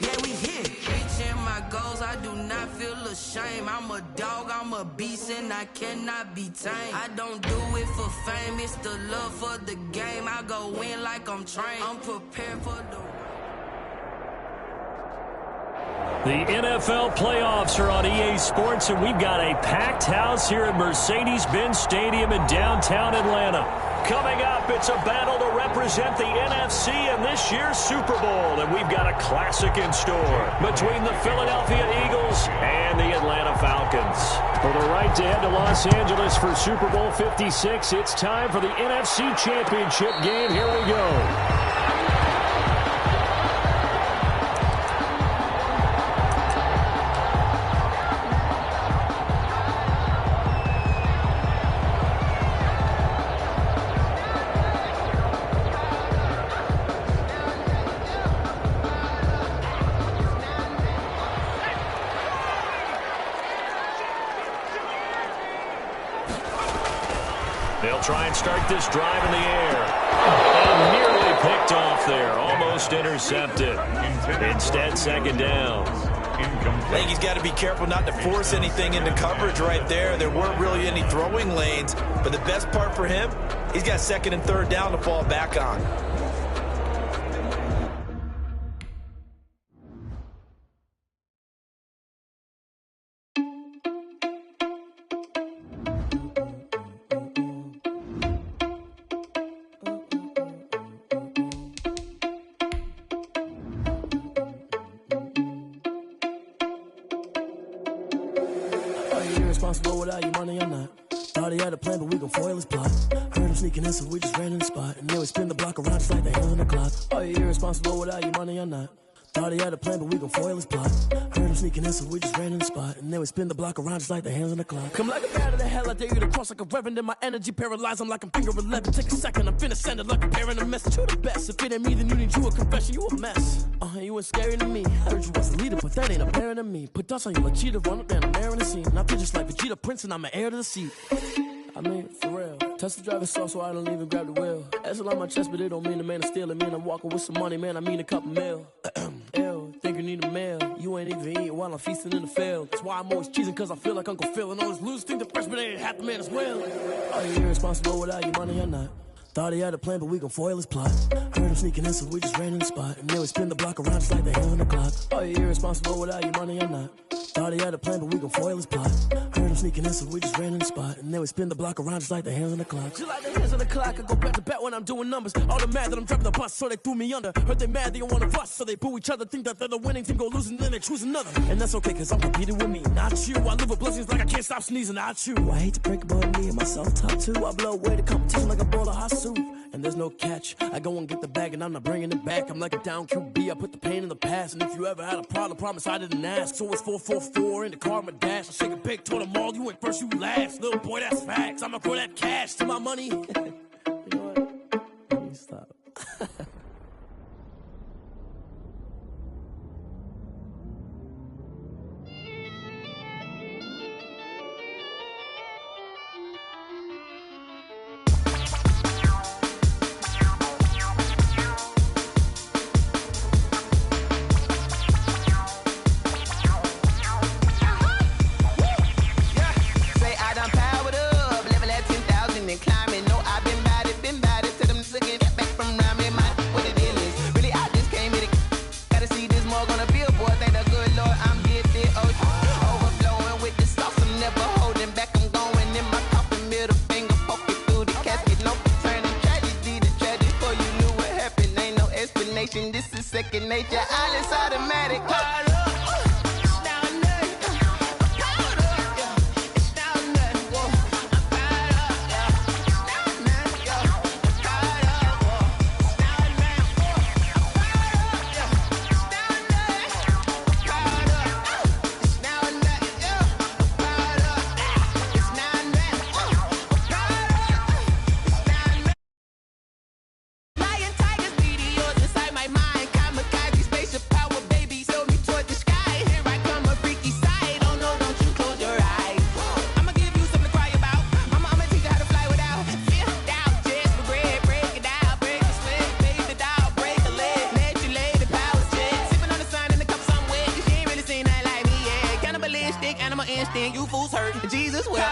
Yeah, we here. Reaching my goals, I do not feel ashamed. I'm a dog, I'm a beast, and I cannot be tamed. I don't do it for fame, it's the love for the game. I go in like I'm trained. I'm prepared for the... The NFL playoffs are on EA Sports, and we've got a packed house here at Mercedes-Benz Stadium in downtown Atlanta. Coming up, it's a battle to represent the NFC in this year's Super Bowl, and we've got a classic in store between the Philadelphia Eagles and the Atlanta Falcons. For the right to head to Los Angeles for Super Bowl 56, it's time for the NFC Championship game. Here we go. They'll try and start this drive in the air. And nearly picked off there. Almost intercepted. Instead, second down. I think he's got to be careful not to force anything into coverage right there. There weren't really any throwing lanes. But the best part for him, he's got second and third down to fall back on. Responsible without your money or not. Thought he had a plan, but we gon' foil his plot. Heard him sneaking in, so we just ran in the spot. And then we spin the block around just like the hands on the clock. Are you irresponsible without your money or not? Thought he had a plan, but we gon' foil his plot. Heard him sneaking in, so we just ran in the spot. And then we spin the block around just like the hands on the clock. Come like a bat of the hell, I dare you to cross like a reverend. In my energy paralyzed, I'm like I'm finger 11. Take a second, I'm finna send it like a parent a message. You the best, if it ain't me, then you need you a confession. You a mess, you ain't scary to me. Heard you was a leader, but that ain't apparent to me. Put dust on you like cheetah, run up there and I'm airing the scene. Now I just like Vegeta Prince and I'm an heir to the seat. I mean, for real. Touch the driver's sauce so I don't even grab the wheel. That's on my chest, but it don't mean the man is stealing. Man, I'm walking with some money, man, I mean a couple mil. Ew, think you need a meal. You ain't even eating while I'm feasting in the field. That's why I'm always cheesing, cause I feel like Uncle Phil. And all those losers think the freshman ain't half the man as well. Are you irresponsible without your money or not? Thought he had a plan, but we gon' foil his plot. Heard him sneaking in, so we just ran in the spot. And then we spin the block around just like the hands on the clock. Are you irresponsible without your money or not? Thought he had a plan, but we gon' foil his plot. Heard him sneaking in, so we just ran in the spot. And then we spin the block around just like the hands on the clock. Just like the hands on the clock, I go back to back when I'm doing numbers. All the mad that I'm driving the bus, so they threw me under. Heard they mad, they don't wanna bust, so they boo each other. Think that they're the winning team, go losing, then they choose another. And that's okay, cause I'm competing with me, not you. I live with blessings like I can't stop sneezing, not you. I hate to break it, but me and myself top two. I blow away the competition like a bowl of hot soup. And there's no catch. I go and get the bag and I'm not bringing it back. I'm like a down QB, I put the pain in the past. And if you ever had a problem, promise I didn't ask. So it's 444 in the car, my dash. I shake a big, told them all, you ain't first, you last. Little boy, that's facts. I'ma throw that cash to my money. You know what? Let me stop. This is second nature, all is automatic. Lion, tigers, meteors inside my mind. Kamikaze, spaceship power, baby. Sell me toward the toes hurt. Jesus will.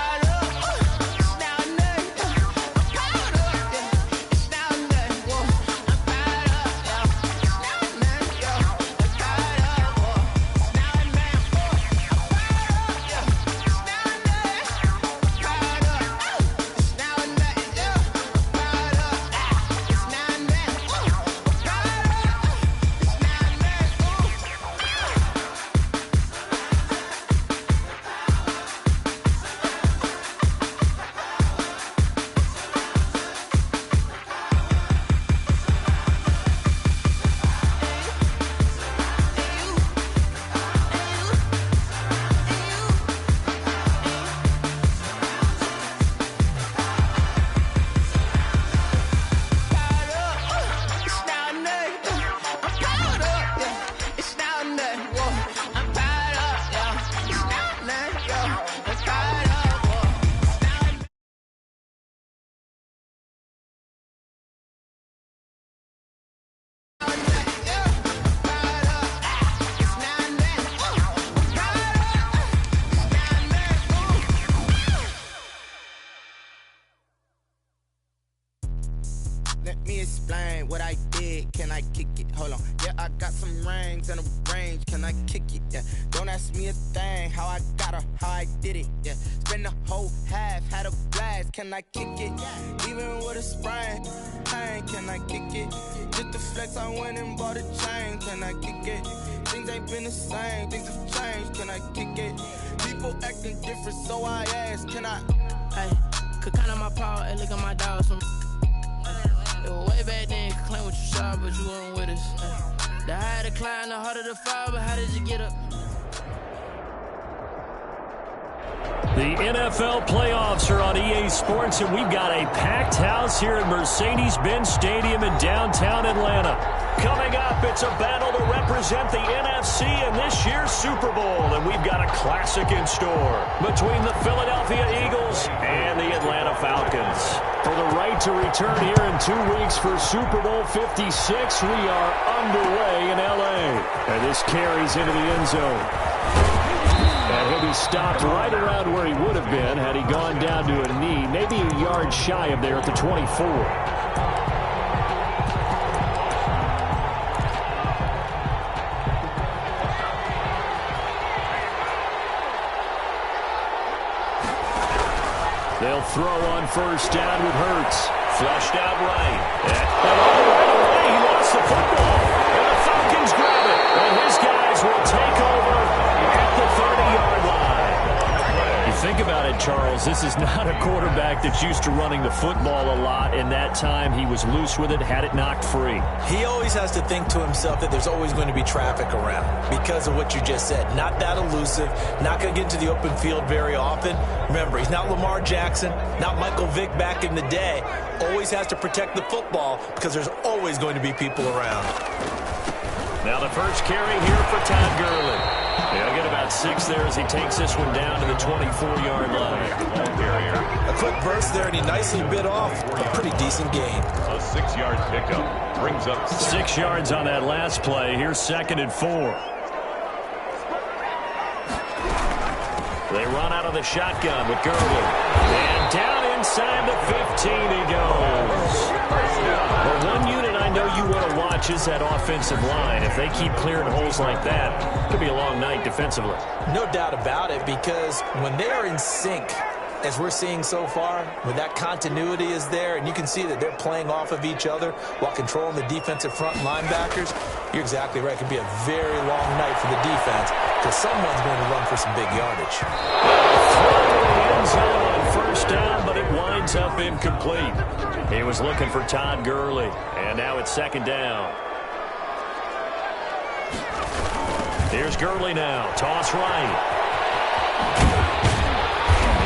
Let me explain what I did. Can I kick it? Hold on. Yeah, I got some rings and a range. Can I kick it? Yeah. Don't ask me a thing. How I got her, how I did it. Yeah. Spend the whole half, had a blast. Can I kick it? Even with a sprain. Hey, can I kick it? Just the flex, I went and bought a chain. Can I kick it? Things ain't been the same. Things have changed. Can I kick it? People acting different, so I ask. Can I? Hey, could count on my power and look at my dogs from. Way back then, you could claim what you saw, but you weren't with us. The higher the climb, the harder the fall, but how did you get up? The NFL playoffs are on EA Sports, and we've got a packed house here at Mercedes-Benz Stadium in downtown Atlanta. Coming up, it's a battle to represent the NFC in this year's Super Bowl, and we've got a classic in store between the Philadelphia Eagles and the Atlanta Falcons. For the right to return here in 2 weeks for Super Bowl 56, we are underway in L.A. And this carries into the end zone. And he'll be stopped right around where he would have been had he gone down to a knee, maybe a yard shy of there at the 24. They'll throw on first down with Hurts. Flushed out right. And all the way away, he lost the football. And the Falcons grab it. And his guys will take over at the 30-yard line. You think about it, Charles, this is not a quarterback that's used to running the football a lot. In that time, he was loose with it, had it knocked free. He always has to think to himself that there's always going to be traffic around because of what you just said. Not that elusive, not going to get into the open field very often. Remember, he's not Lamar Jackson, not Michael Vick back in the day. Always has to protect the football because there's always going to be people around. Now the first carry here for Todd Gurley. He'll get about 6 there as he takes this one down to the 24-yard line. A quick burst there, and he nicely bit off a pretty decent gain. A 6-yard pickup brings up 6 yards on that last play. Here's 2nd and 4. They run out of the shotgun with Gurley. And down inside the 15 he goes. Well, one unit I know you want to watch is that offensive line. If they keep clearing holes like that, it could be a long night defensively. No doubt about it, because when they are in sync, as we're seeing so far, when that continuity is there, and you can see that they're playing off of each other while controlling the defensive front linebackers, you're exactly right. It could be a very long night for the defense because someone's going to run for some big yardage. End zone on first down, but it winds up incomplete. He was looking for Todd Gurley, and now it's 2nd down. Here's Gurley now. Toss right.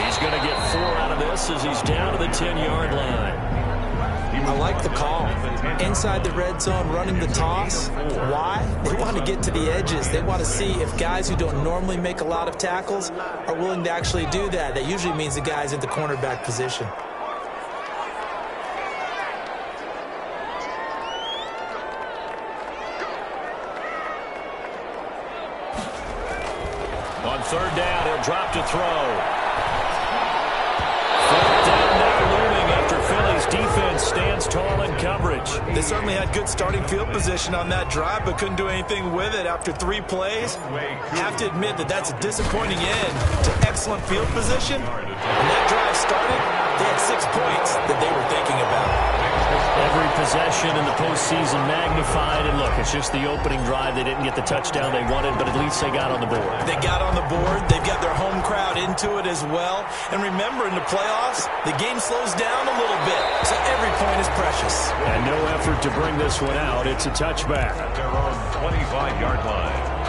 He's going to get 4 out of this as he's down to the 10-yard line. I like the call. Inside the red zone, running the toss. Why? They want to get to the edges. They want to see if guys who don't normally make a lot of tackles are willing to actually do that. That usually means the guy's in the cornerback position. On 3rd down, he'll drop to throw. defense stands tall in coverage. They certainly had good starting field position on that drive, but couldn't do anything with it after 3 plays. Have to admit that that's a disappointing end to excellent field position. When that drive started, they had 6 points that they were thinking about. Every possession in the postseason magnified, and look, it's just the opening drive. They didn't get the touchdown they wanted, but at least they got on the board. They got on the board. They've got their home crowd into it as well. And remember, in the playoffs, the game slows down a little bit, so every point is precious. And no effort to bring this one out. It's a touchback. At their own 25-yard line.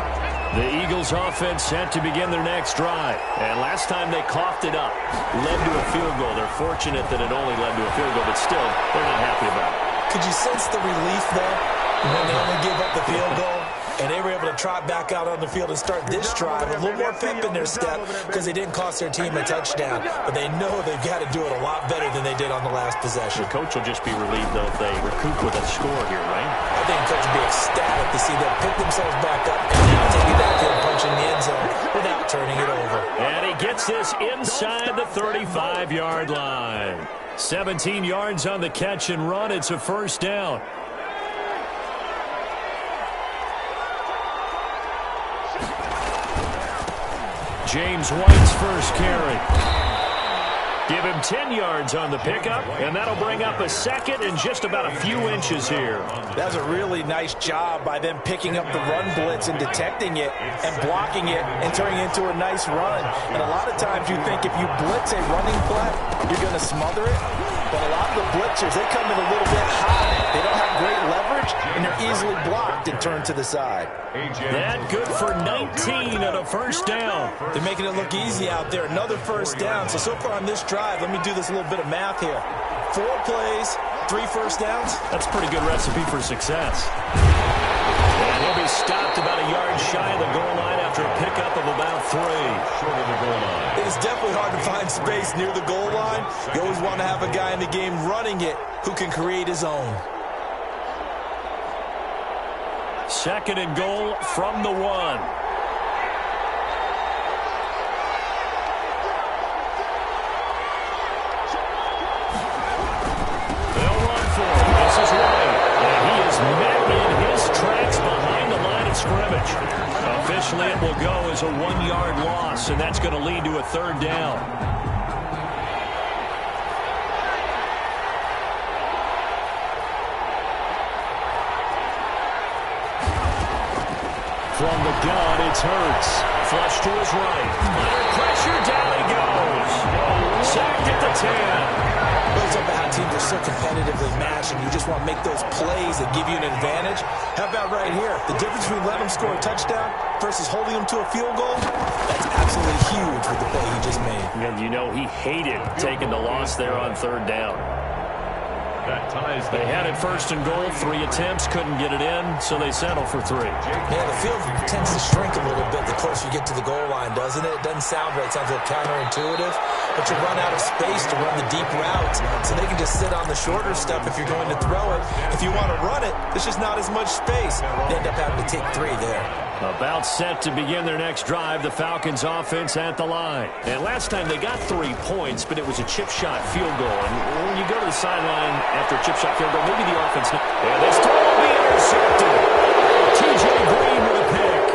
The Eagles offense set to begin their next drive. And last time they coughed it up, led to a field goal. They're fortunate that it only led to a field goal, but still, they're not happy about it. Could you sense the relief, though, when they only gave up the field goal? And they were able to trot back out on the field and start this drive a little more pep in their step because they didn't cost their team a touchdown. But they know they've got to do it a lot better than they did on the last possession. The coach will just be relieved, though, if they recoup with a score here, right? I think the coach will be ecstatic to see them pick themselves back up and now take it back and punch in the end zone without turning it over. And he gets this inside the 35-yard line. 17 yards on the catch and run. It's a first down. James White's first carry. Give him 10 yards on the pickup, and that'll bring up a second and just about a few inches here. That was a really nice job by them picking up the run blitz and detecting it and blocking it and turning it into a nice run. And a lot of times you think if you blitz a running play, you're going to smother it. But a lot of the blitzers, they come in a little bit high. They don't have great leverage, and they're easily blocked and turned to the side. That good for 19 and a first down. They're making it look easy out there. Another first down. So far on this drive, let me do this little bit of math here. 4 plays, 3 first downs. That's a pretty good recipe for success. And he'll be stopped about a yard shy of the goal line after a pickup of about 3. Short of the goal line. It is definitely hard to find space near the goal line. You always want to have a guy in the game running it who can create his own. Second and goal from the 1. They'll run for it. This is White. And he is met in his tracks behind the line of scrimmage. Officially, it will go as a 1-yard loss, and that's going to lead to a third down. From the gun, it's Hurts. Flush to his right. Under pressure, down he goes. Sacked at the 10. Those are how teams are so competitively matched, and you just want to make those plays that give you an advantage. How about right here? The difference between letting them score a touchdown versus holding them to a field goal, that's absolutely huge with the play he just made. And you know he hated taking the loss there on third down. That ties the They had it first and goal, 3 attempts, couldn't get it in, so they settle for 3. Yeah, the field tends to shrink a little bit the closer you get to the goal line, doesn't it? It doesn't sound right. It sounds a little counterintuitive. But you run out of space to run the deep routes, so they can just sit on the shorter stuff if you're going to throw it. If you want to run it, there's just not as much space. They end up having to take 3 there. About set to begin their next drive, the Falcons offense at the line. And last time they got 3 points, but it was a chip shot field goal. And when you go to the sideline after a chip shot field goal, maybe the offense... And this time will be intercepted. T.J. Green with a pick.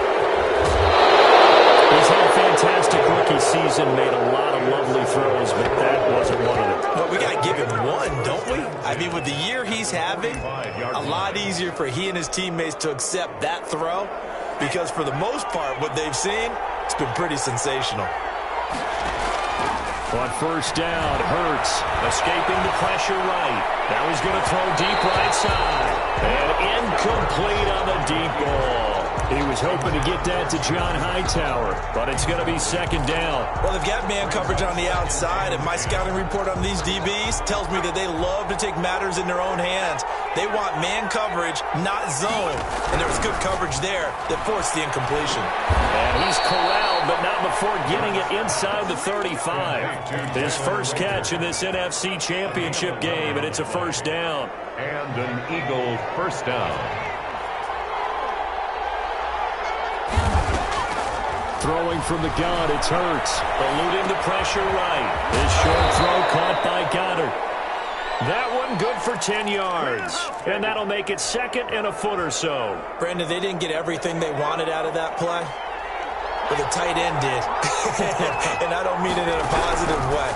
He's had a fantastic rookie season, made a lot of lovely throws, but that wasn't one of them. Well, we got to give him one, don't we? I mean, with the year he's having, a lot easier for he and his teammates to accept that throw. Because for the most part, what they've seen, it's been pretty sensational. On first down, Hurts escaping the pressure right. Now he's going to throw deep right side. And incomplete on the deep ball. He was hoping to get that to John Hightower, but it's going to be second down. Well, they've got man coverage on the outside, and my scouting report on these DBs tells me that they love to take matters in their own hands. They want man coverage, not zone. And there was good coverage there that forced the incompletion. And he's corralled, but not before getting it inside the 35. His first catch in this NFC Championship game, and it's a first down. and an Eagle first down. Throwing from the gun, it's Hurts. Eluding the pressure right. This short throw caught by Goddard. That one good for 10 yards. And that'll make it 2nd and a foot or so. Brandon, they didn't get everything they wanted out of that play, but the tight end did. And I don't mean it in a positive way.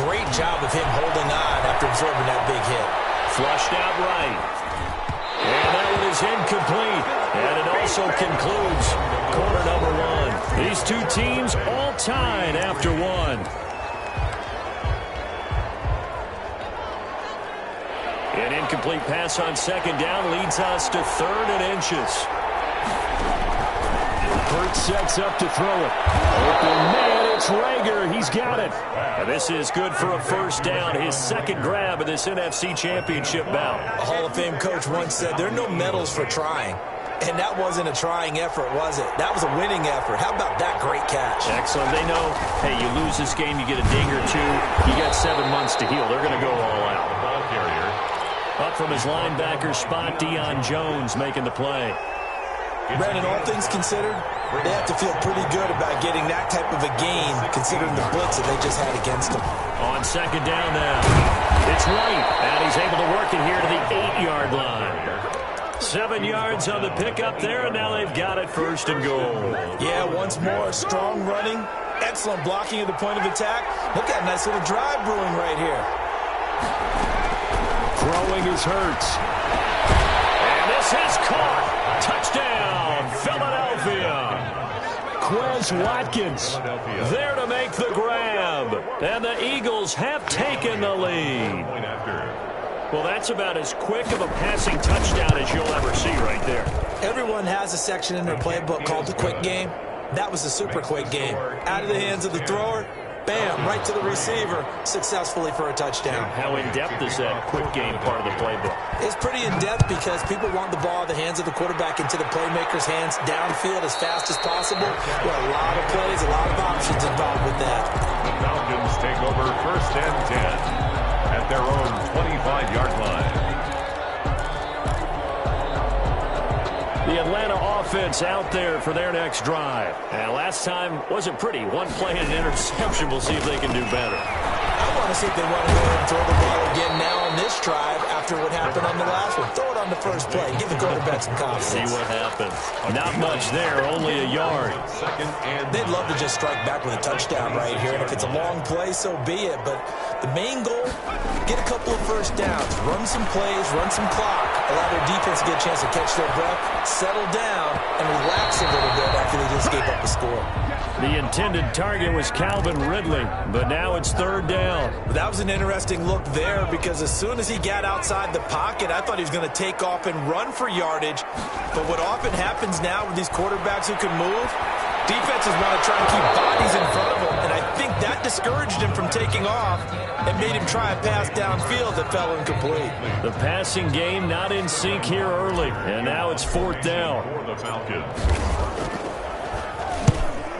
Great job of him holding on after absorbing that big hit. Flushed out right. And that one is incomplete. And it also concludes quarter number 1. These two teams all tied after 1. An incomplete pass on 2nd down leads us to 3rd and inches. Hurts sets up to throw it. Open man, it's Rager. He's got it. And this is good for a 1st down. His 2nd grab of this NFC Championship bout. A Hall of Fame coach once said, there are no medals for trying. And that wasn't a trying effort, was it? That was a winning effort. How about that great catch? Excellent. They know, hey, you lose this game, you get a ding or 2. You got 7 months to heal. They're going to go all out. Ball carrier. Up from his linebacker spot, Deion Jones making the play. Brandon, all things considered, they have to feel pretty good about getting that type of a gain, considering the blitz that they just had against them. On 2nd down now. It's White, and he's able to work it here to the 8-yard line. 7 yards on the pickup there, and now they've got it 1st and goal. Yeah, once more, strong running, excellent blocking at the point of attack. Look at a nice little drive brewing right here. Throwing is Hurts. And this is caught. Touchdown, Philadelphia. Quez Watkins there to make the grab. And the Eagles have taken the lead. Well, that's about as quick of a passing touchdown as you'll ever see right there. Everyone has a section in their playbook called the quick game. That was a super quick game. Out of the hands of the thrower, bam, right to the receiver, successfully for a touchdown. How in-depth is that quick game part of the playbook? It's pretty in-depth because people want the ball in the hands of the quarterback into the playmaker's hands downfield as fast as possible. There are a lot of plays, a lot of options involved with that. The Falcons take over 1st and 10 at their own 25-yard line. The Atlanta offense out there for their next drive. And last time wasn't pretty. One play and an interception. We'll see if they can do better. I want to see if they want to go ahead and throw the ball again now on this drive after what happened on the last one. Throw it on the first play. Give the quarterback some confidence. See what happens. Not much there, only a yard. They'd love to just strike back with a touchdown right here. And if it's a long play, so be it. But the main goal, get a couple of 1st downs. Run some plays, run some clock. Allow their defense to get a chance to catch their breath, settle down, and relax a little bit after they just gave up a score. The intended target was Calvin Ridley, but now it's 3rd down. That was an interesting look there because as soon as he got outside the pocket, I thought he was going to take off and run for yardage. But what often happens now with these quarterbacks who can move, defenses want to try and keep bodies in front of them, and I think that discouraged him from taking off and made him try a pass downfield that fell incomplete. The passing game not in sync here early, and now it's 4th down. For the Falcons.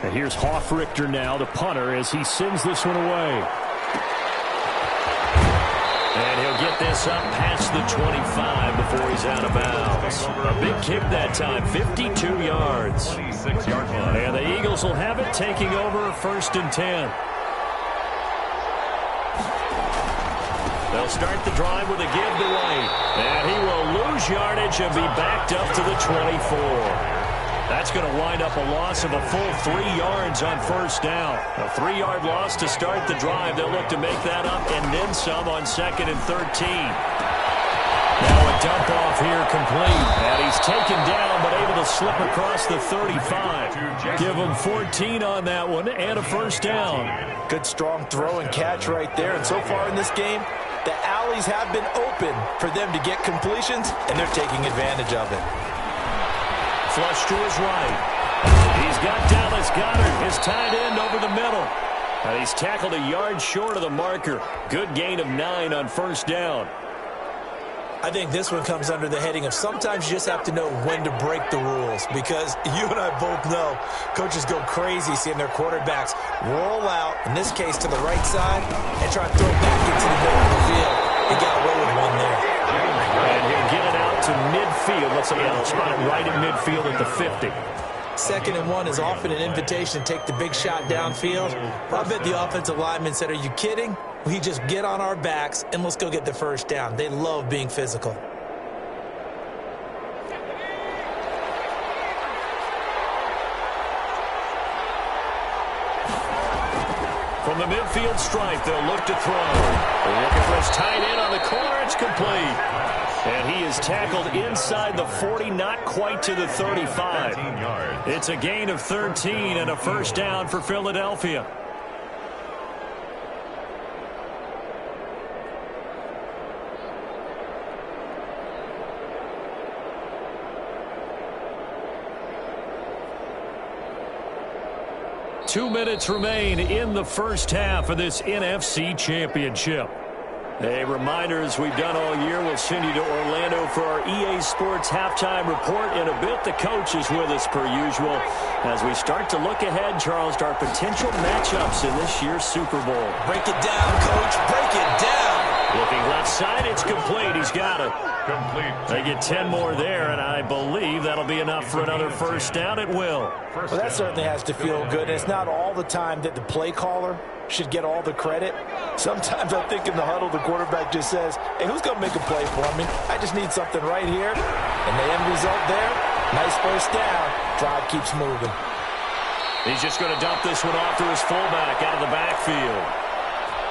And here's Hoffrichter now, the punter, as he sends this one away. And he'll get this up past the 25 before he's out of bounds. A big kick that time, 52 yards. 26-yard line. And the Eagles will have it, taking over 1st and 10. They'll start the drive with a give to White. And he will lose yardage and be backed up to the 24. That's going to wind up a loss of a full 3 yards on 1st down. A 3-yard loss to start the drive. They'll look to make that up and then some on 2nd and 13. Now a dump off here complete. And he's taken down but able to slip across the 35. Give him 14 on that one and a 1st down. Good strong throw and catch right there. And so far in this game, the alleys have been open for them to get completions, and they're taking advantage of it. Flush to his right. He's got Dallas Goedert, his tight end, over the middle. And he's tackled a yard short of the marker. Good gain of 9 on 1st down. I think this one comes under the heading of sometimes you just have to know when to break the rules, because you and I both know coaches go crazy seeing their quarterbacks roll out, in this case to the right side, and try to throw it back into the middle of the field. He got away with one there. And he'll get it out to midfield. Let's say I'll spot it right in midfield at the 50. 2nd and 1 is often an invitation to take the big shot downfield. I bet the offensive lineman said, are you kidding? we just get on our backs and let's go get the first down. They love being physical. From the midfield stripe, they'll look to throw. They're looking for his tight end on the corner. It's complete. And he is tackled inside the 40, not quite to the 35. It's a gain of 13 and a first down for Philadelphia. Two minutes remain in the first half of this NFC Championship. A reminder, as we've done all year, we'll send you to Orlando for our EA Sports halftime report. In a bit, the coach is with us per usual as we start to look ahead, Charles, to our potential matchups in this year's Super Bowl. Break it down, Coach. Break it down. Looking left side, it's complete. He's got it. Complete. They get 10 more there, and I believe that'll be enough for another first down. It will. Well, that certainly has to feel good. And it's not all the time that the play caller should get all the credit. Sometimes I think in the huddle, the quarterback just says, hey, who's going to make a play for me? I just need something right here. And the end result there, nice first down. Drive keeps moving. He's just going to dump this one off to his fullback out of the backfield.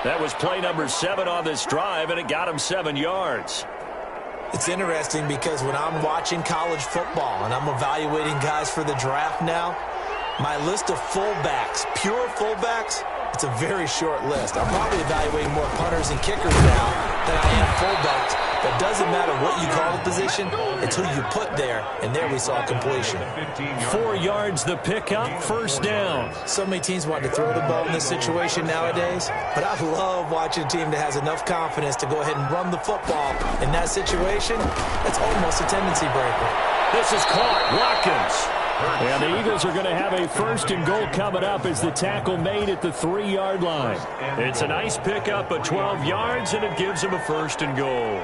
That was play number 7 on this drive, and it got him 7 yards. It's interesting because when I'm watching college football and I'm evaluating guys for the draft now, my list of fullbacks, pure fullbacks, it's a very short list. I'm probably evaluating more punters and kickers now than I am fullbacks. But it doesn't matter what you call the position, it's who you put there, and there we saw completion. 4 yards the pickup, first down. So many teams want to throw the ball in this situation nowadays, but I love watching a team that has enough confidence to go ahead and run the football. In that situation, that's almost a tendency breaker. This is caught. Watkins. And the Eagles are going to have a first and goal coming up as the tackle made at the 3-yard line. It's a nice pickup of 12 yards, and it gives them a first and goal.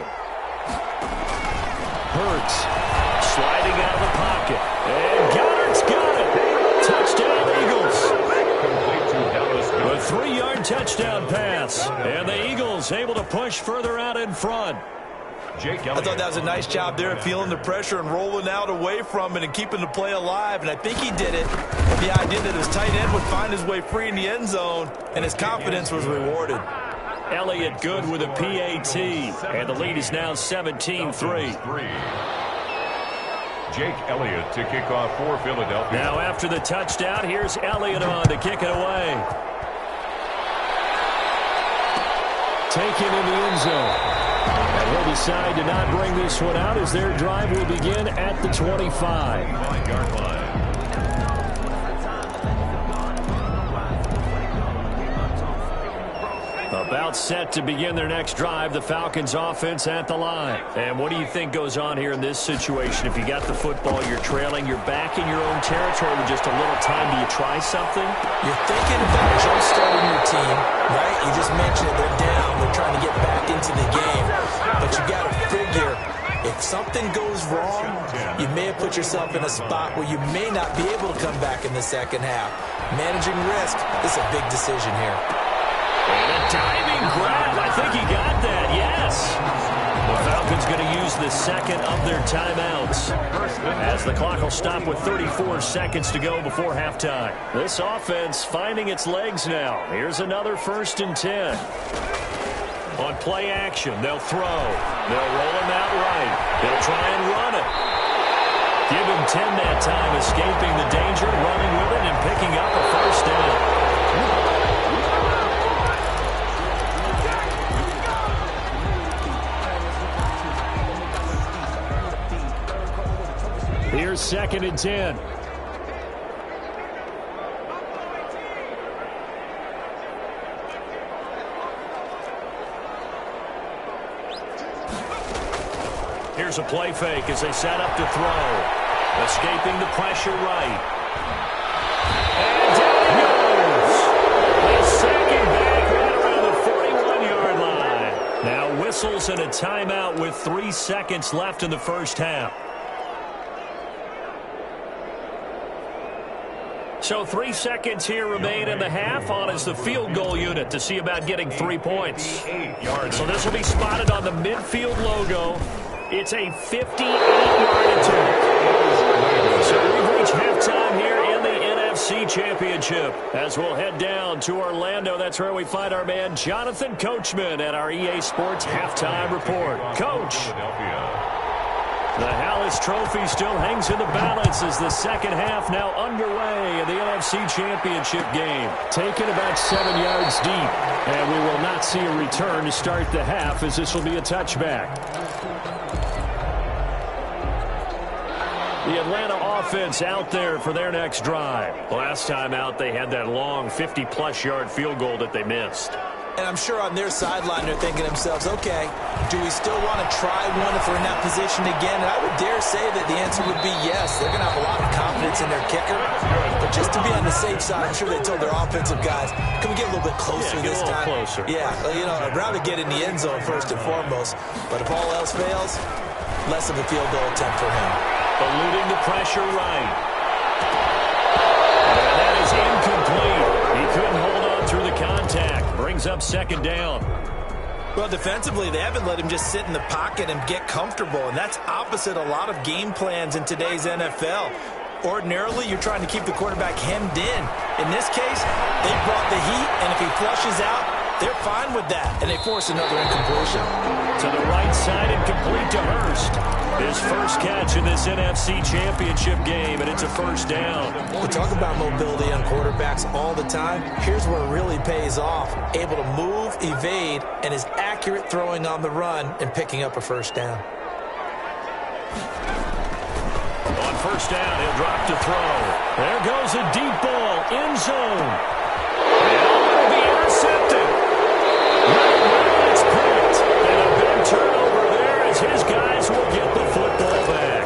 Hurts sliding out of the pocket. And Goddard's got it. Touchdown, Eagles. A 3-yard touchdown pass. And the Eagles able to push further out in front. I thought that was a nice job there of feeling the pressure and rolling out away from it and keeping the play alive. And I think he did it with the idea that his tight end would find his way free in the end zone, and his confidence was rewarded. Elliott good with a PAT, and the lead is now 17-3. Jake Elliott to kick off for Philadelphia. Now after the touchdown, here's Elliott on to kick it away. Taken in the end zone. And he'll decide to not bring this one out as their drive will begin at the 25-yard line. About set to begin their next drive, the Falcons offense at the line. And what do you think goes on here in this situation? If you got the football, you're trailing, you're back in your own territory with just a little time. Do you try something? You're thinking about jump-starting your team, right? You just mentioned it. They're down. They're trying to get back into the game. But you got to figure, if something goes wrong, you may have put yourself in a spot where you may not be able to come back in the second half. Managing risk is a big decision here. And a diving grab. I think he got that, yes. The Falcons going to use the second of their timeouts as the clock will stop with 34 seconds to go before halftime. This offense finding its legs now. Here's another 1st and 10. On play action, they'll throw. They'll roll him out right. They'll try and run it. Give him 10 that time, escaping the danger, running with it, and picking up a first down. Here's 2nd and 10. Here's a play fake as they set up to throw. Escaping the pressure right. And down he goes. A second back right around the 41-yard line. Now whistles and a timeout with 3 seconds left in the first half. So 3 seconds here remain in the half. On is the field goal unit to see about getting 3 points. So this will be spotted on the midfield logo. It's a 58-yard attempt. So we've reached halftime here in the NFC Championship. As we'll head down to Orlando, that's where we find our man Jonathan Coachman at our EA Sports Halftime Report. Coach. The Hallis Trophy still hangs in the balance as the second half now underway in the NFC Championship game. Taken about 7 yards deep, and we will not see a return to start the half as this will be a touchback. The Atlanta offense out there for their next drive. Last time out, they had that long 50-plus yard field goal that they missed. And I'm sure on their sideline they're thinking to themselves, okay, do we still want to try one if we're in that position again? And I would dare say that the answer would be yes. They're going to have a lot of confidence in their kicker. But just to be on the safe side, I'm sure they told their offensive guys, can we get a little bit closer this time? Closer. Yeah, you know, I'd rather get in the end zone first and foremost. But if all else fails, less of a field goal attempt for him. Eluding the pressure right. And that is incomplete. He couldn't hold on through the contact. Brings up second down. Well, defensively, they haven't let him just sit in the pocket and get comfortable, and that's opposite a lot of game plans in today's NFL. Ordinarily, you're trying to keep the quarterback hemmed in. In this case, they brought the heat, and if he flushes out, they're fine with that, and they force another incompletion. To the right side and complete to Hurst. His first catch in this NFC Championship game, and it's a first down. We talk about mobility on quarterbacks all the time. Here's where it really pays off. Able to move, evade, and his accurate throwing on the run and picking up a first down. On first down, he'll drop to throw. There goes a deep ball, end zone. And it'll be intercepted. It's picked. And a big turnover there as his guys will get the football back.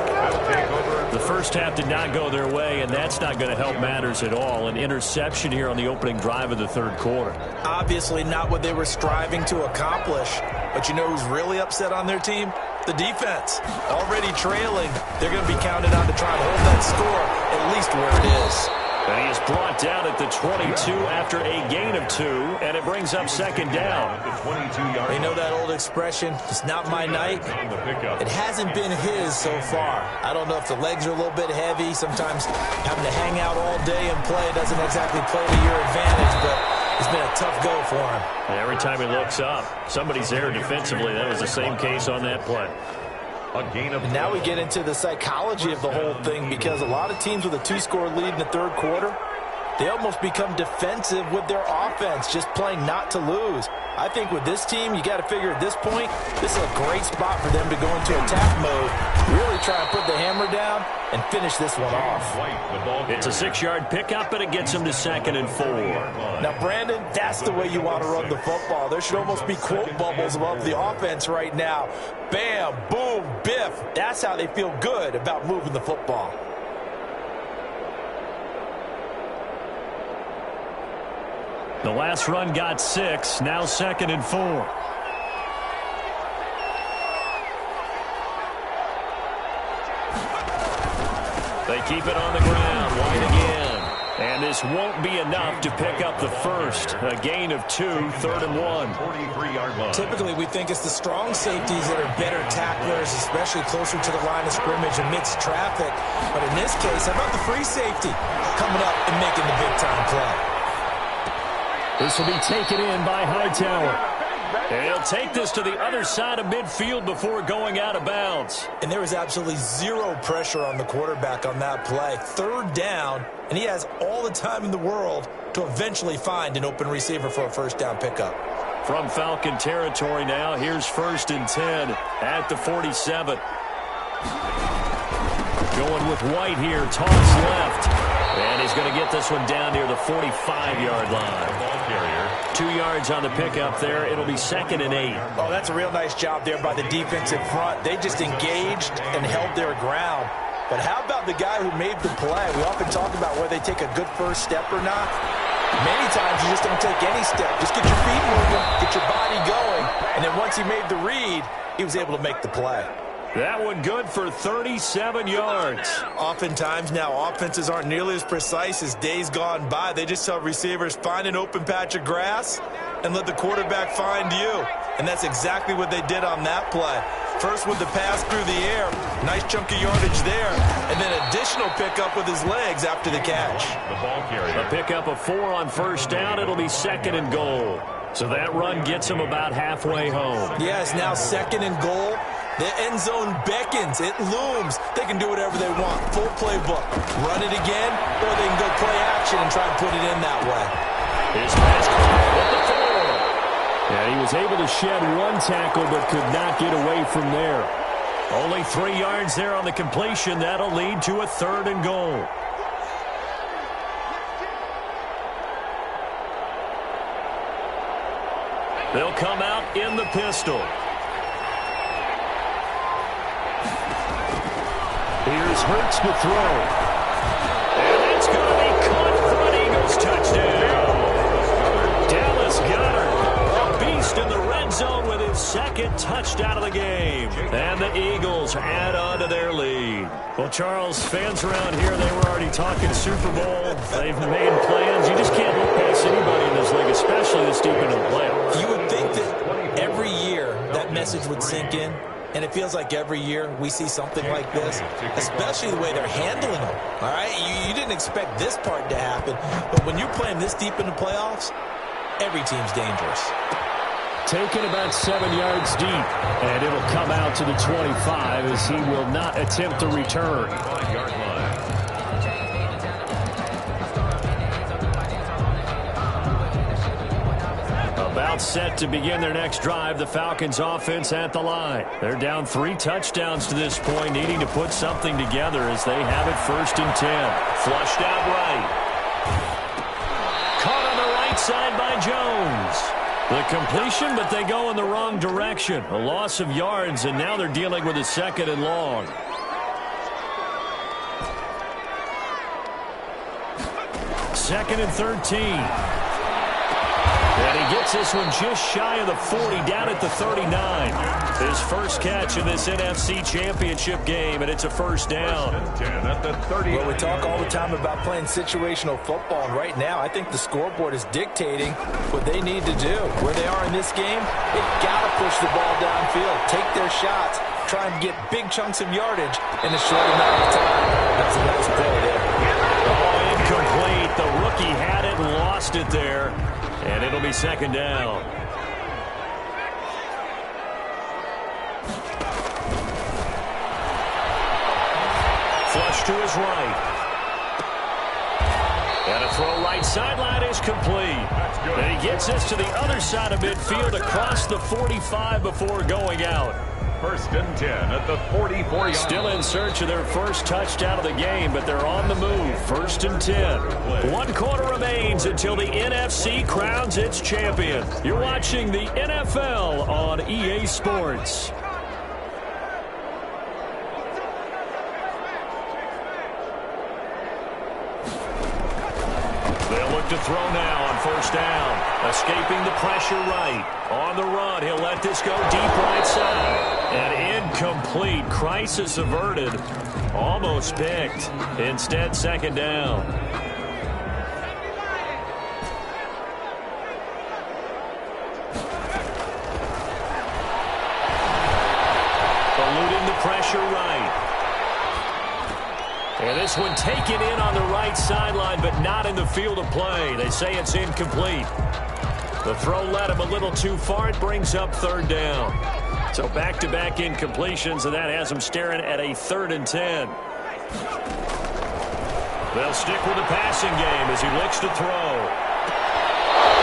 The first half did not go their way, and that's not going to help matters at all. An interception here on the opening drive of the third quarter. Obviously not what they were striving to accomplish. But you know who's really upset on their team? The defense. Already trailing. They're going to be counted on to try and hold that score at least where it is. And he is brought down at the 22 after a gain of 2, and it brings up second down. You know that old expression, it's not my night? It hasn't been his so far. I don't know if the legs are a little bit heavy. Sometimes having to hang out all day and play doesn't exactly play to your advantage, but it's been a tough go for him. And every time he looks up, somebody's there defensively. That was the same case on that play. And now we get into the psychology of the whole thing, because a lot of teams with a 2-score lead in the third quarter, they almost become defensive with their offense, just playing not to lose. I think with this team, you got to figure at this point, this is a great spot for them to go into attack mode, really try and put the hammer down and finish this one off. It's a 6-yard pickup, and it gets him to 2nd and 4. Now, Brandon, that's the way you want to run the football. There should almost be quote bubbles above the offense right now. Bam, boom, biff. That's how they feel good about moving the football. The last run got 6, now 2nd and 4. They keep it on the ground, White again. And this won't be enough to pick up the first. A gain of 2, 3rd and 1. 43-yard line. Typically, we think it's the strong safeties that are better tacklers, especially closer to the line of scrimmage amidst traffic. But in this case, how about the free safety coming up and making the big-time play? This will be taken in by Hightower. And he'll take this to the other side of midfield before going out of bounds. And there was absolutely zero pressure on the quarterback on that play. 3rd down, and he has all the time in the world to eventually find an open receiver for a first down pickup. From Falcon territory now, here's 1st and 10 at the 47. Going with White here, toss left. And he's going to get this one down near the 45-yard line. 2 yards on the pickup there. It'll be 2nd and 8. Oh, that's a real nice job there by the defensive front. They just engaged and held their ground. But how about the guy who made the play? We often talk about whether they take a good first step or not. Many times you just don't take any step. Just get your feet moving, get your body going, and then once he made the read, he was able to make the play. That one good for 37 yards. Oftentimes now, offenses aren't nearly as precise as days gone by. They just tell receivers, find an open patch of grass and let the quarterback find you. And that's exactly what they did on that play. First with the pass through the air, nice chunk of yardage there, and then additional pickup with his legs after the catch. The ball carrier. A pickup of 4 on first down. It'll be 2nd and goal. So that run gets him about halfway home. Yeah, it's now 2nd and goal. The end zone beckons. It looms. They can do whatever they want. Full playbook. Run it again, or they can go play action and try and put it in that way. His pass caught at the 4. And he was able to shed 1 tackle but could not get away from there. Only 3 yards there on the completion. That'll lead to a 3rd and goal. They'll come out in the pistol. Here's Hurts to throw. And it's going to be caught for an Eagles touchdown. Dallas Goedert, a beast in the red zone with his 2nd touchdown of the game. And the Eagles add on to their lead. Well, Charles, fans around here, they were already talking Super Bowl. They've made plans. You just can't look past anybody in this league, especially this deep into the playoffs. You would think that every year that message would sink in. And it feels like every year we see something like this, especially the way they're handling them. All right, you didn't expect this part to happen, but when you're playing this deep in the playoffs, every team's dangerous. Taken about 7 yards deep, and it'll come out to the 25 as he will not attempt to return. 5-yard line. About set to begin their next drive, the Falcons offense at the line. They're down 3 touchdowns to this point, needing to put something together as they have it 1st and 10. Flushed out right. Caught on the right side by Jones. The completion, but they go in the wrong direction. A loss of yards, and now they're dealing with a 2nd and long. Second and 13. And he gets this one just shy of the 40, down at the 39. His first catch in this NFC Championship game, and it's a 1st down. At the 30. Well, we talk all the time about playing situational football, and right now I think the scoreboard is dictating what they need to do. Where they are in this game, they've got to push the ball downfield, take their shots, try and get big chunks of yardage in a short amount of time. That's a nice play there. Oh, incomplete. The rookie had it and lost it there. And it'll be 2nd down. Flush to his right. And a throw right sideline is complete. And he gets this to the other side of midfield across the 45 before going out. 1st and 10 at the 44-yard. Still in search of their first touchdown of the game, but they're on the move. 1st and 10. 1 quarter remains until the NFC crowns its champion. You're watching the NFL on EA Sports. They'll look to throw now on 1st down. Escaping the pressure right. On the run, he'll let this go deep right side. And incomplete. Crisis averted. Almost picked. Instead, 2nd down. Eluding the pressure right. And this one taken in on the right sideline, but not in the field of play. They say it's incomplete. The throw led him a little too far. It brings up 3rd down. So back-to-back incompletions, and that has him staring at a 3rd and 10. They'll stick with the passing game as he looks to throw.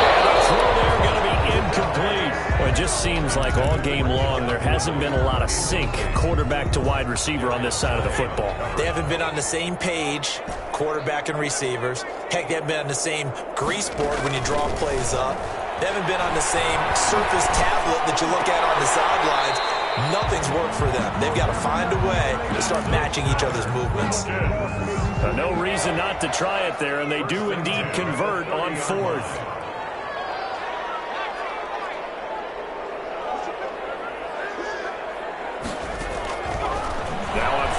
And the throw there going to be incomplete. Well, it just seems like all game long there hasn't been a lot of sync quarterback to wide receiver on this side of the football. They haven't been on the same page, quarterback and receivers. Heck, they haven't been on the same grease board when you draw plays up. They haven't been on the same surface tablet that you look at on the sidelines. Nothing's worked for them. They've got to find a way to start matching each other's movements. No reason not to try it there, and they do indeed convert on 4th.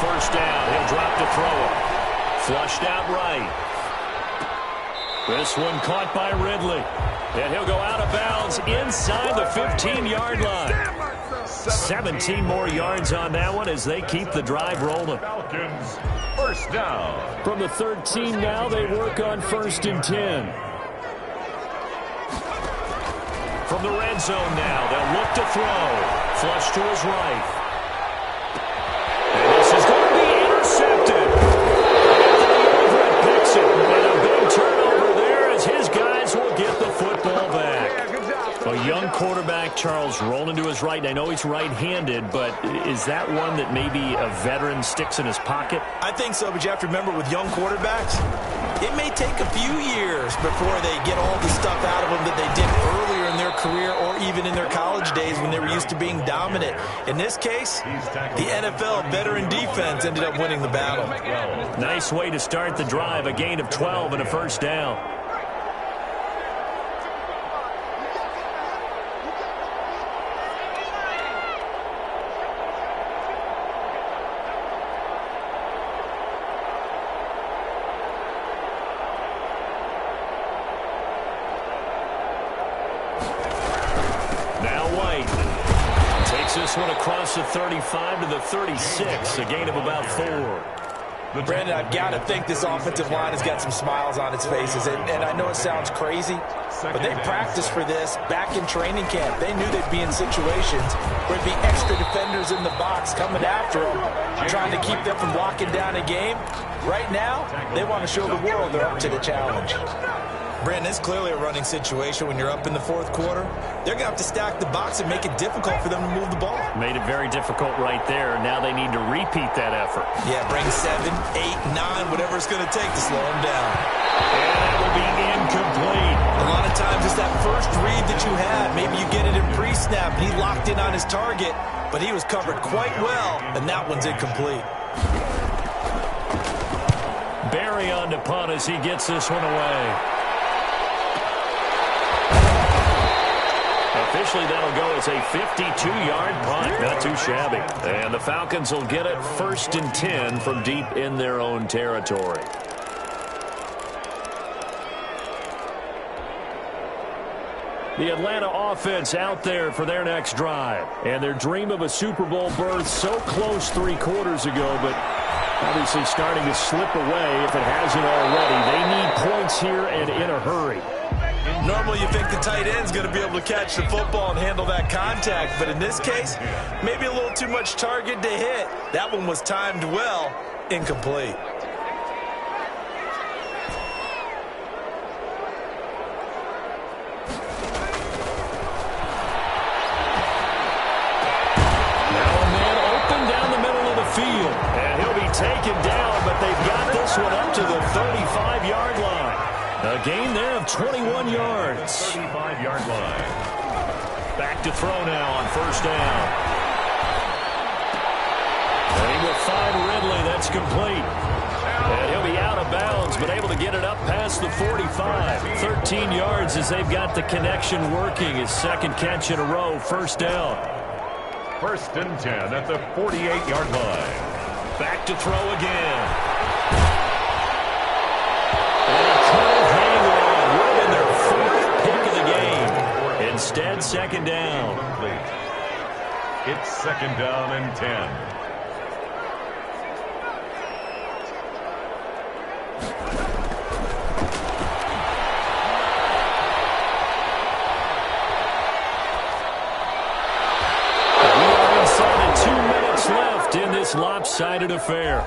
first down. He'll drop to throw it. Flushed out right. This one caught by Ridley. And he'll go out of bounds inside the 15-yard line. 17 more yards on that one as they keep the drive rolling. Falcons, first down. From the 13 now, they work on 1st and 10. From the red zone now, they'll look to throw. Flush to his right. And this is going to be intercepted. Everett picks it. And a big turnover there as his guys will get the football back. A young quarterback, Charles, rolling to his right. I know he's right-handed, but is that one that maybe a veteran sticks in his pocket? I think so, but you have to remember with young quarterbacks, it may take a few years before they get all the stuff out of them that they did earlier in their career or even in their college days when they were used to being dominant. In this case, the NFL veteran defense ended up winning the battle. Nice way to start the drive, a gain of 12 and a first down. This one across the 35 to the 36, a gain of about 4. Brandon, I've got to think this offensive line has got some smiles on its faces. And I know it sounds crazy, but they practiced for this back in training camp. They knew they'd be in situations where there'd be extra defenders in the box coming after them, trying to keep them from locking down a game. Right now, they want to show the world they're up to the challenge. Brandon, it's clearly a running situation when you're up in the fourth quarter. They're going to have to stack the box and make it difficult for them to move the ball. Made it very difficult right there. Now they need to repeat that effort. Yeah, bring 7, 8, 9, whatever it's going to take to slow them down. And that will be incomplete. A lot of times it's that first read that you had. Maybe you get it in pre-snap, and he locked in on his target, but he was covered quite well, and that one's incomplete. Barry on to punt as he gets this one away. Officially, that'll go as a 52-yard punt. Not too shabby. And the Falcons will get it 1st and 10 from deep in their own territory. The Atlanta offense out there for their next drive. And their dream of a Super Bowl berth so close 3 quarters ago, but obviously starting to slip away if it hasn't already. They need points here and in a hurry. Normally you think the tight end's going to be able to catch the football and handle that contact, but in this case, maybe a little too much target to hit. That one was timed well, incomplete. Now a man open down the middle of the field, and he'll be taken down, but they've got this one up to the 35-yard line. A gain there of 21 yards. 35-yard line. Back to throw now on first down. And he will find Ridley. That's complete. And he'll be out of bounds, but able to get it up past the 45. 13 yards as they've got the connection working. His second catch in a row. First down. 1st and 10 at the 48-yard line. Back to throw again. Instead, second down. It's 2nd down and 10. We are inside of 2 minutes left in this lopsided affair.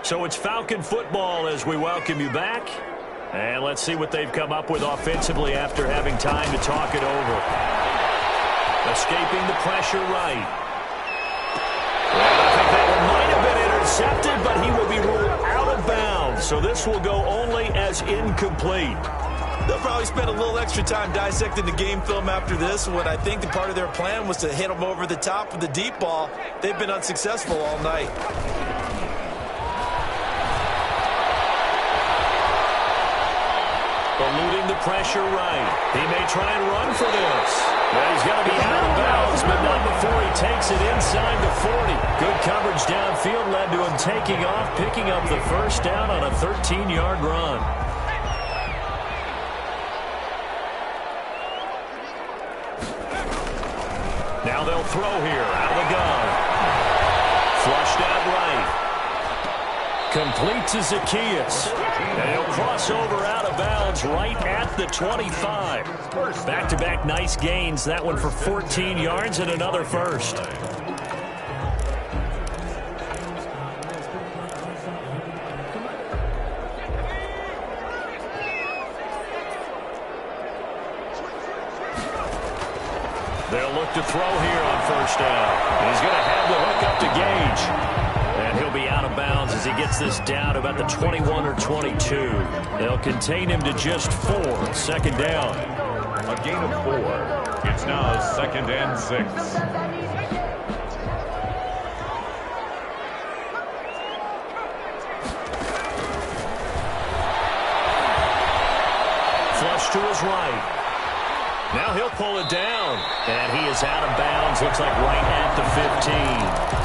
So it's Falcon football as we welcome you back. And let's see what they've come up with offensively after having time to talk it over. Escaping the pressure right. And I think that one might have been intercepted, but he will be ruled out of bounds. So this will go only as incomplete. They'll probably spend a little extra time dissecting the game film after this one. I think the part of their plan was to hit them over the top with the deep ball. They've been unsuccessful all night. Eluding the pressure right. He may try and run for this. takes it inside the 40. Good coverage downfield led to him taking off, picking up the first down on a 13-yard run. Now they'll throw here out of the gun. Flushed out right. Complete to Zacchaeus. And he'll cross over out of bounds right at the 25. Back-to-back nice gains. That one for 14 yards and another first. They'll look to throw here on first down. He's going to have the hook up to Gage. And he'll be out of bounds as he gets this down about the 21 or 22. They'll contain him to just 4. Second down. A gain of 4. It's now 2nd and 6. Flush to his right. Now he'll pull it down, and he is out of bounds, looks like right at the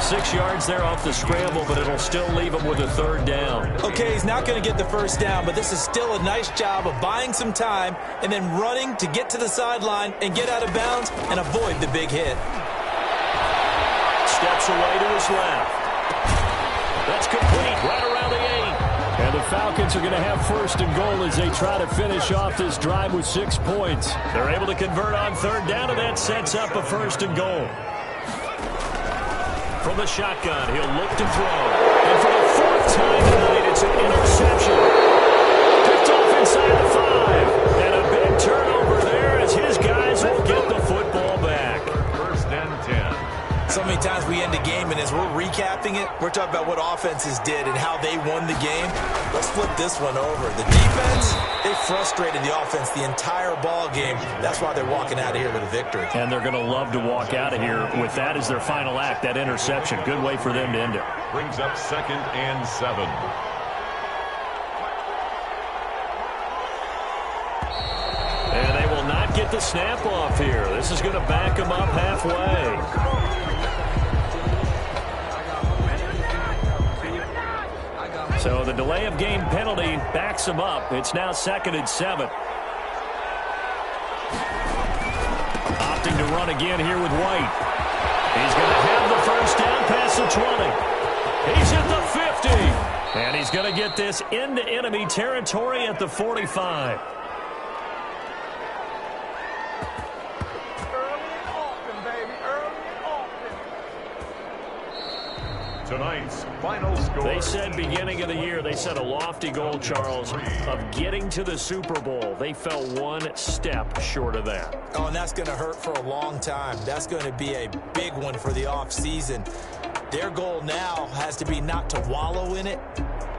15. 6 yards there off the scramble, but it'll still leave him with a third down. Okay, he's not going to get the first down, but this is still a nice job of buying some time and then running to get to the sideline and get out of bounds and avoid the big hit. Steps away to his left. That's complete right around the 8. And the Falcons are going to have first and goal as they try to finish off this drive with 6 points. They're able to convert on third down, and that sets up a first and goal. From the shotgun, he'll look to throw. And for the 4th time tonight, it's an interception. Picked off inside the 5. And a big turnover there as his guys will get the football back. 1st and 10. So many times we end a game, and as we're recapping it, we're talking about what offenses did and how they won the game. Let's flip this one over. The defense, they frustrated the offense the entire ball game. That's why they're walking out of here with a victory. And they're going to love to walk out of here with that as their final act, that interception. Good way for them to end it. Brings up 2nd and 7. And they will not get the snap off here. This is going to back them up halfway. So the delay of game penalty backs him up. It's now 2nd and 7. Opting to run again here with White. He's going to have the first down past the 20. He's at the 50. And he's going to get this into enemy territory at the 45. Tonight's final score. They said beginning of the year, they set a lofty goal, Charles, of getting to the Super Bowl. They fell 1 step short of that. Oh, and that's going to hurt for a long time. That's going to be a big one for the offseason. Their goal now has to be not to wallow in it,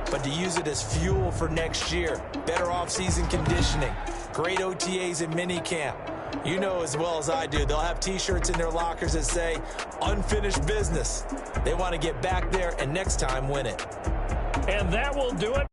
but to use it as fuel for next year. Better offseason conditioning, great OTAs and minicamp. You know as well as I do, they'll have T-shirts in their lockers that say, unfinished business. They want to get back there and next time win it. And that will do it